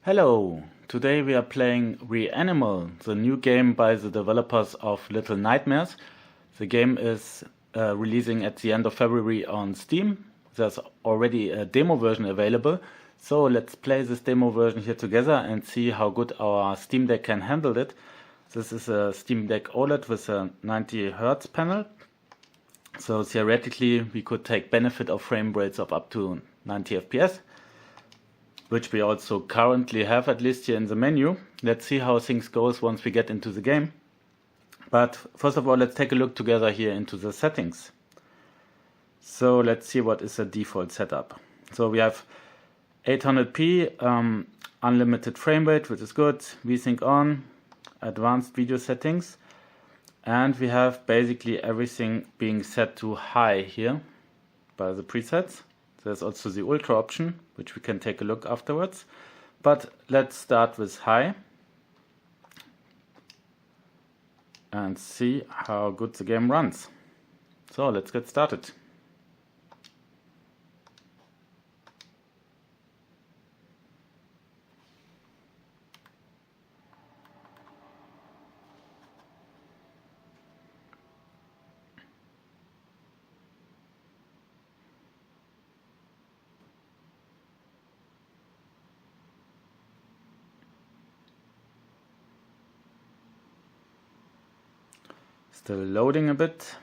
Hello! Today we are playing Reanimal, the new game by the developers of Little Nightmares. The game is releasing at the end of February on Steam. There's already a demo version available, so let's play this demo version here together and see how good our Steam Deck can handle it. This is a Steam Deck OLED with a 90 Hz panel, so theoretically we could take benefit of frame rates of up to 90 FPS. Which we also currently have, at least here in the menu. Let's see how things goes once we get into the game. But first of all, let's take a look together here into the settings. So let's see what is the default setup. So we have 800p, unlimited frame rate, which is good, VSync on, advanced video settings, and we have basically everything being set to high here by the presets. There's also the ultra option, which we can take a look afterwards. But let's start with high and see how good the game runs. So let's get started. Still loading a bit.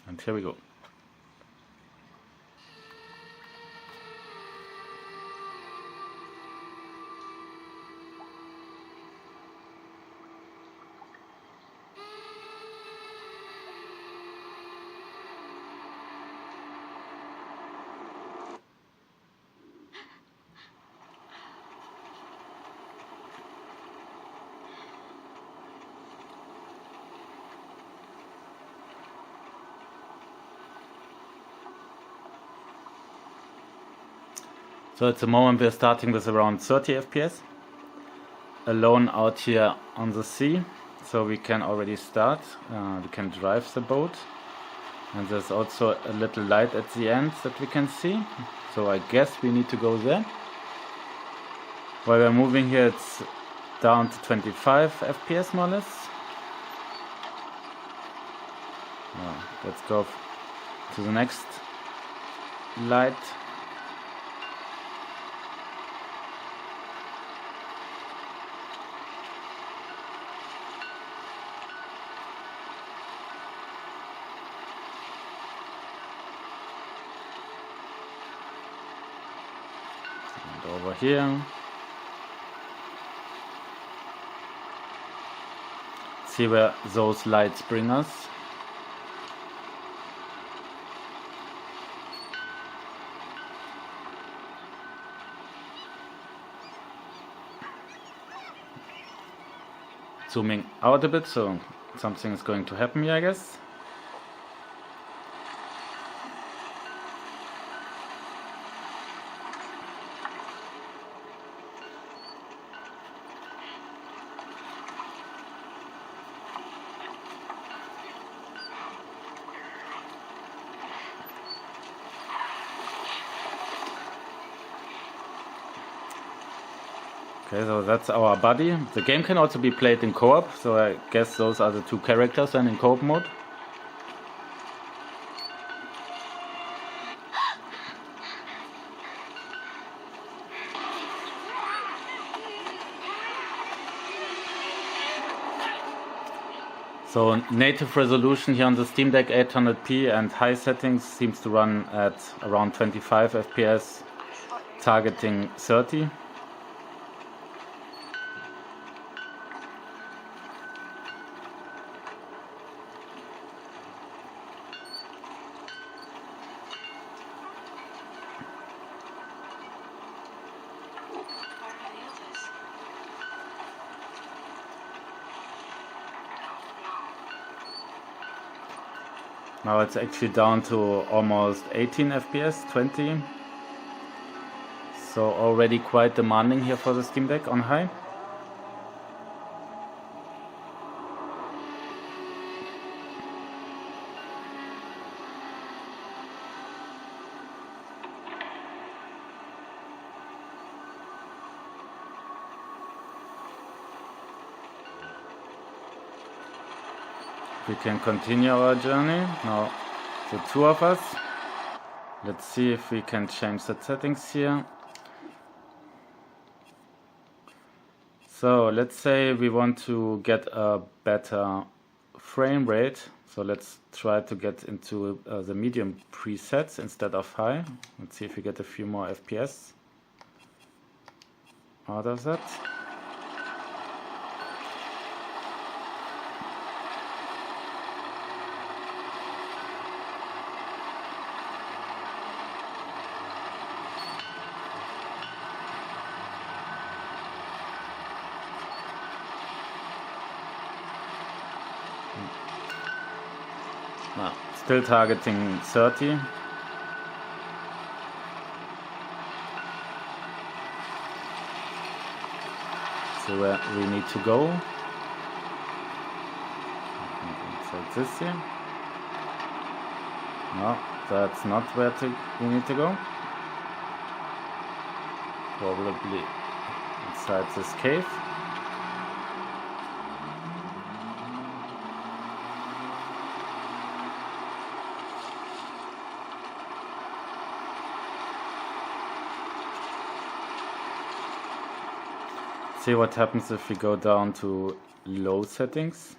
And here we go. So at the moment we're starting with around 30 FPS, alone out here on the sea, so we can already start, we can drive the boat, and there's also a little light at the end that we can see, so I guess we need to go there. While we're moving here it's down to 25 FPS more or less. Let's go to the next light. Over here. See where those lights bring us. Zooming out a bit, so something is going to happen here, I guess. Okay, so that's our buddy. The game can also be played in co-op, so I guess those are the two characters then in co-op mode. So native resolution here on the Steam Deck 800p and high settings seems to run at around 25 FPS, targeting 30. Now it's actually down to almost 18 FPS, 20. So already quite demanding here for the Steam Deck on high. We can continue our journey. Now the two of us. Let's see if we can change the settings here. So let's say we want to get a better frame rate. So let's try to get into the medium presets instead of high. Let's see if we get a few more FPS out of that. No, still targeting 30. So where we need to go. It's like this here. No, that's not where we need to go. Probably inside this cave. See what happens if we go down to low settings.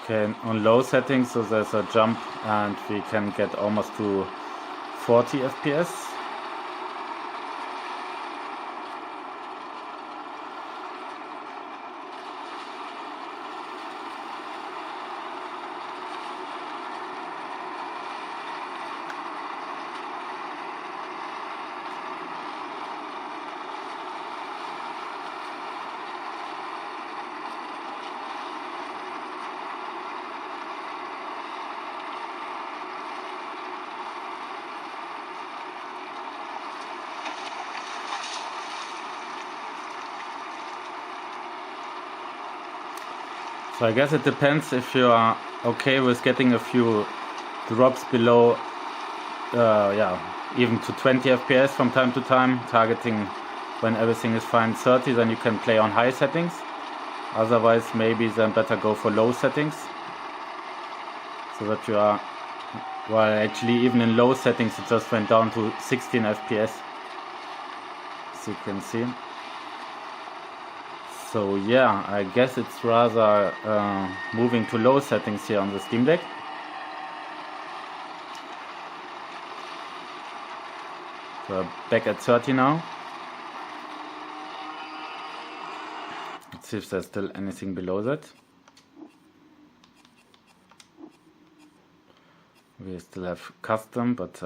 Okay, on low settings, so there's a jump and we can get almost to 40 FPS. So I guess it depends if you are okay with getting a few drops below, even to 20 FPS from time to time, targeting when everything is fine 30, then you can play on high settings. Otherwise, maybe then better go for low settings, so that you are, well, actually even in low settings it just went down to 16 FPS, as you can see. So yeah, I guess it's rather moving to low settings here on the Steam Deck. So back at 30 now. Let's see if there's still anything below that. We still have custom, but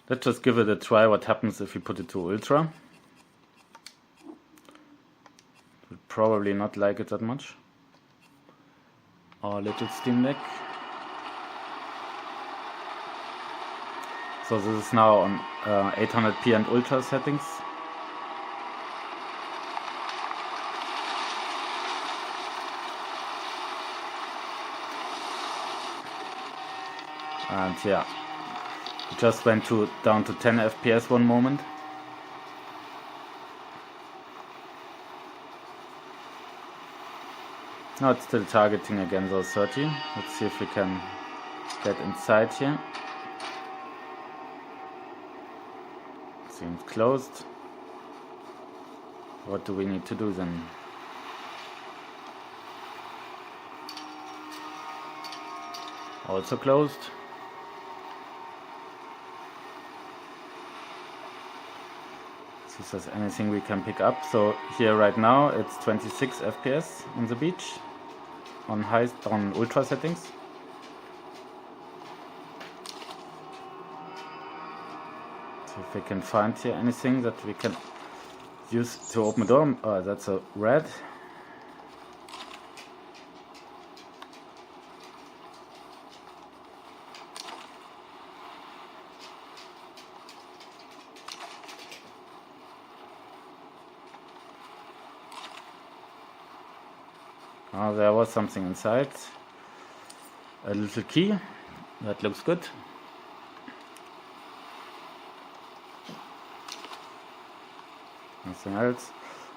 let's just give it a try what happens if we put it to ultra. Would probably not like it that much. Our little Steam Deck. So this is now on 800p and ultra settings. And yeah, it just went down to 10 FPS one moment. Now it's still targeting again those 30. Let's see if we can get inside here. Seems closed. What do we need to do then? Also closed. See if there's anything we can pick up. So here right now it's 26 FPS on the beach on ultra settings. So if we can find here anything that we can use to open the door. Oh, that's a red. Oh, there was something inside. A little key. That looks good. Nothing else.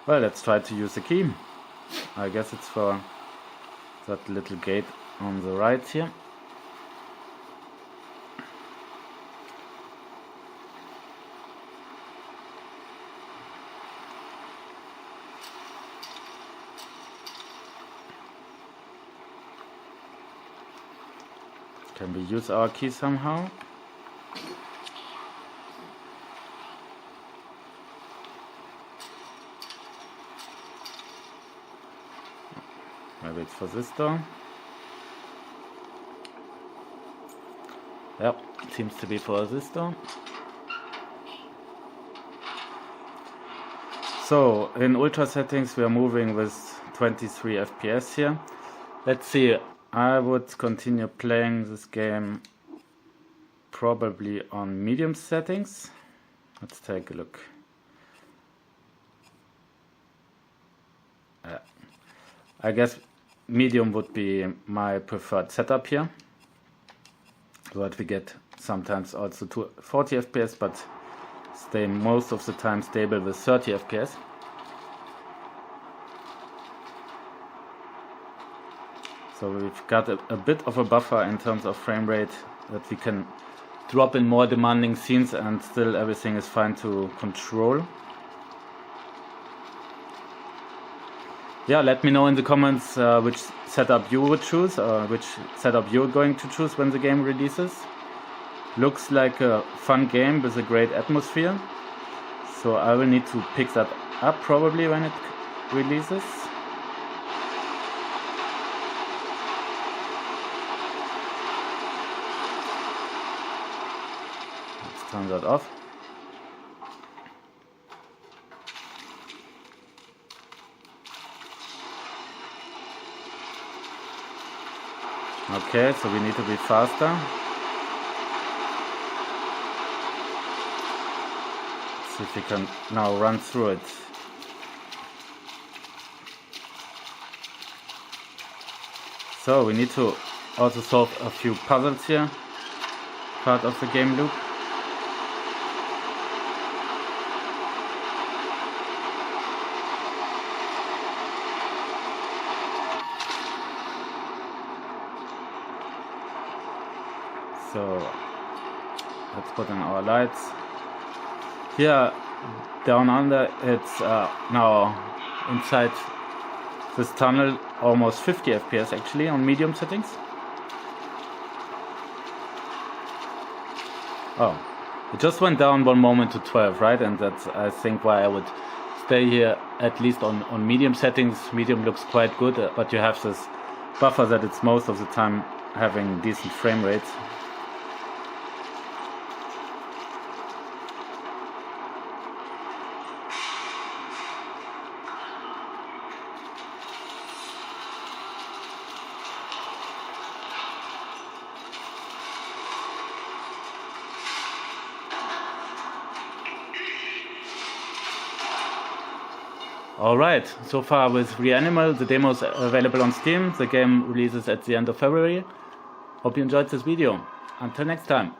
Well, let's try to use the key. I guess it's for that little gate on the right here. Can we use our key somehow? Maybe it's for this door. Yep, it seems to be for this door. So in ultra settings we are moving with 23 FPS here. Let's see, I would continue playing this game probably on medium settings. Let's take a look. I guess medium would be my preferred setup here, so that we get sometimes also to 40 FPS, but stay most of the time stable with 30 FPS. So we've got a bit of a buffer in terms of frame rate, that we can drop in more demanding scenes and still everything is fine to control. Yeah, let me know in the comments which setup you would choose, or which setup you're going to choose when the game releases. Looks like a fun game with a great atmosphere, so I will need to pick that up probably when it releases. Let's turn that off. Okay, so we need to be faster. Let's see if we can now run through it. So we need to also solve a few puzzles here, part of the game loop. So let's put in our lights. Here down under, it's now inside this tunnel almost 50 FPS actually on medium settings. Oh, it just went down one moment to 12, right? And that's, I think, why I would stay here at least on medium settings. Medium looks quite good, but you have this buffer that it's most of the time having decent frame rates. Alright, so far with Reanimal, the demo is available on Steam. The game releases at the end of February. Hope you enjoyed this video. Until next time.